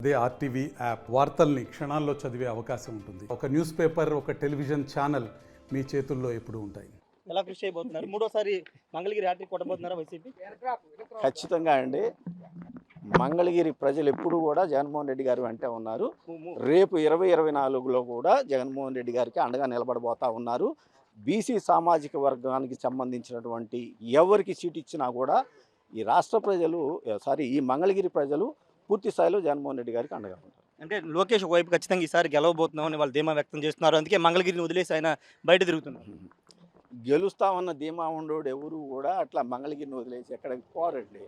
అదే RTV app వార్తల్ని క్షణాల్లో చదివే అవకాశం ఉంటుంది. ఒక న్యూస్ పేపర్, ఒక టెలివిజన్ ఛానల్ మీ చేతుల్లో ఎప్పుడూ ఉంటాయి. ఎలా కృషి చేయబోతున్నారు? మూడోసారి మంగళగిరి హ్యాట్రిక్ కొట్టబోతున్నారా వైసీపీ? ఖచ్చితంగా అండి. మంగళగిరి ప్రజలు ఎప్పుడు కూడా జగన్మోహన్ రెడ్డి గారు వెంటే ఉన్నారు. రేపు 2024లో కూడా జగన్మోహన్ రెడ్డి గారికి అండగా నిలబడబోతా ఉన్నారు. బీసీ సామాజిక వర్గానికి సంబంధించినటువంటి ఎవరికి సీట్ ఇచ్చినా కూడా ఈ రాష్ట్ర ప్రజలు ఈ మంగళగిరి ప్రజలు పూర్తి స్థాయిలో జగన్మోహన్ రెడ్డి గారికి అండగా ఉంటారు. అంటే లోకేష్ ఒకవైపు ఖచ్చితంగా ఈసారి గెలవబోతున్నామని వాళ్ళు ధీమా వ్యక్తం చేస్తున్నారు. అందుకే మంగళగిరిని వదిలేసి ఆయన బయట తిరుగుతున్నారు. గెలుస్తామన్న ధీమా ఉండోడు ఎవరు కూడా అట్లా మంగళగిరిని వదిలేసి ఎక్కడికి పోరండి.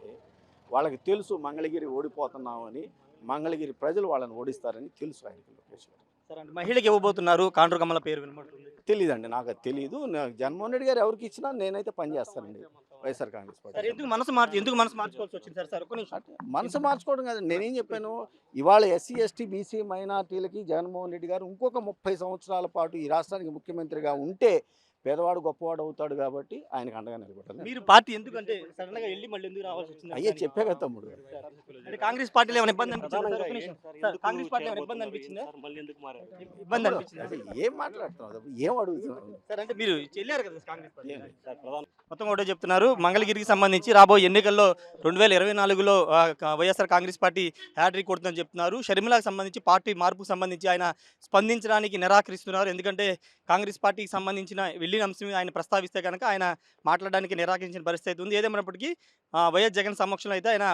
వాళ్ళకి తెలుసు మంగళగిరి ఓడిపోతున్నామని, మంగళగిరి ప్రజలు వాళ్ళని ఓడిస్తారని తెలుసు ఆయనకి. లోకేష్ గారు సరే, అంటే మహిళకి ఇవ్వబోతున్నారు, కాండ్రు కమ్మల పేరు వినబడుతుంది. తెలియదండి, నాకు అది తెలియదు. జగన్మోహన్ రెడ్డి గారు ఎవరికి ఇచ్చినా నేనైతే పనిచేస్తానండి వైఎస్ఆర్ కాంగ్రెస్ పార్టీ. ఎందుకు మనసు మార్చుకోవాల్సి వచ్చింది సార్? ఒక్క నిమిషం. మనసు మార్చుకోవడం కాదు, నేనేం చెప్పాను, ఇవాళ ఎస్సీ ఎస్టీ బీసీ మైనార్టీలకి జగన్మోహన్ రెడ్డి గారు ఇంకొక 30 సంవత్సరాల పాటు ఈ రాష్ట్రానికి ముఖ్యమంత్రిగా ఉంటే పేదవాడు గొప్పవాడు అవుతాడు కాబట్టి ఆయనకు అండగా నిలబడాలి. మీరు పార్టీ ఎందుకంటే సడన్ గా వెళ్ళి మళ్ళీ ఎందుకు రావాల్సి వచ్చింది? అయ్యే చెప్పే కదా తమ్ముడు. అంటే కాంగ్రెస్ పార్టీలో ఏమైనా ఇబ్బంది అనిపించిందా? కాంగ్రెస్ పార్టీ ఏమైనా ఇబ్బంది అనిపించిందా? ఇబ్బంది అనిపించిందా? ఏం మాట్లాడుతున్నావు, ఏం అడుగుతున్నావు సార్? అంటే మీరు వెళ్ళారు కదా కాంగ్రెస్ పార్టీ. మొత్తం ఒకటే చెప్తున్నారు, మంగళగిరికి సంబంధించి రాబోయే ఎన్నికల్లో 2024లో వైఎస్ఆర్ కాంగ్రెస్ పార్టీ హ్యాట్రిక్ కొడుతుందని చెప్తున్నారు. షర్మిలాకి సంబంధించి పార్టీ మార్పుకు సంబంధించి ఆయన స్పందించడానికి నిరాకరిస్తున్నారు. ఎందుకంటే కాంగ్రెస్ పార్టీకి సంబంధించిన వెళ్ళిన అంశం ఆయన ప్రస్తావిస్తే కనుక ఆయన మాట్లాడడానికి నిరాకరించిన పరిస్థితి ఉంది. ఏదేమైనప్పటికీ వైఎస్ జగన్ సమక్షంలో అయితే ఆయన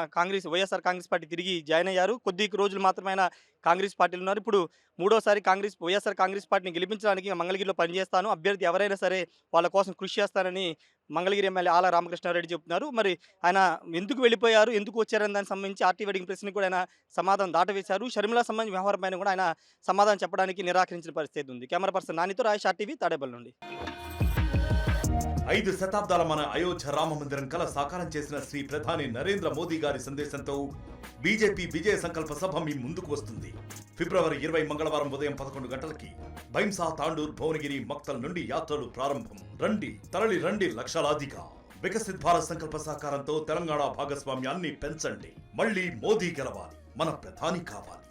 వైఎస్ఆర్ కాంగ్రెస్ పార్టీ తిరిగి జాయిన్ అయ్యారు. కొద్ది రోజులు మాత్రమే ఆయన కాంగ్రెస్ పార్టీలో ఉన్నారు. ఇప్పుడు మూడోసారి వైఎస్ఆర్ కాంగ్రెస్ పార్టీని గెలిపించడానికి మంగళగిరిలో పనిచేస్తాను, అభ్యర్థి ఎవరైనా సరే వాళ్ళ కోసం కృషి చేస్తానని మంగళగిరి ఎమ్మెల్యే ఆల రామకృష్ణారెడ్డి చెప్తున్నారు. మరి ఆయన ఎందుకు వెళ్ళిపోయారు, ఎందుకు వచ్చారని దానికి సంబంధించి ఆర్టీవీ అడిగిన ప్రశ్నకు కూడా ఆయన సమాధానం దాటవేశారు. షర్మిల సంబంధించిన వ్యవహారం పైన కూడా ఆయన సమాధానం చెప్పడానికి నిరాకరించిన పరిస్థితి ఉంది. Camera person నానితో Rayesh, RTV, Tadepalli నుండి. 5 శతాబ్దాల మన అయోధ్య రామ మందిరం కల సాకారం చేసిన శ్రీ ప్రధాని నరేంద్ర మోదీ గారి సందేశంతో బీజేపీ విజయ సంకల్ప సభ మీ ముందుకు వస్తుంది. ఫిబ్రవరి 20 మంగళవారం ఉదయం 11 గంటలకి భైంసా, తాండూర్, భువనగిరి, మక్తల్ నుండి యాత్రలు ప్రారంభం. రండి, తరలి రండి లక్షలాదిగా. వికసిత్ భారత్ సంకల్ప సాకారంతో తెలంగాణ భాగస్వామ్యాన్ని పెంచండి. మళ్ళీ మోదీ గెలవాలి, మన ప్రధాని కావాలి.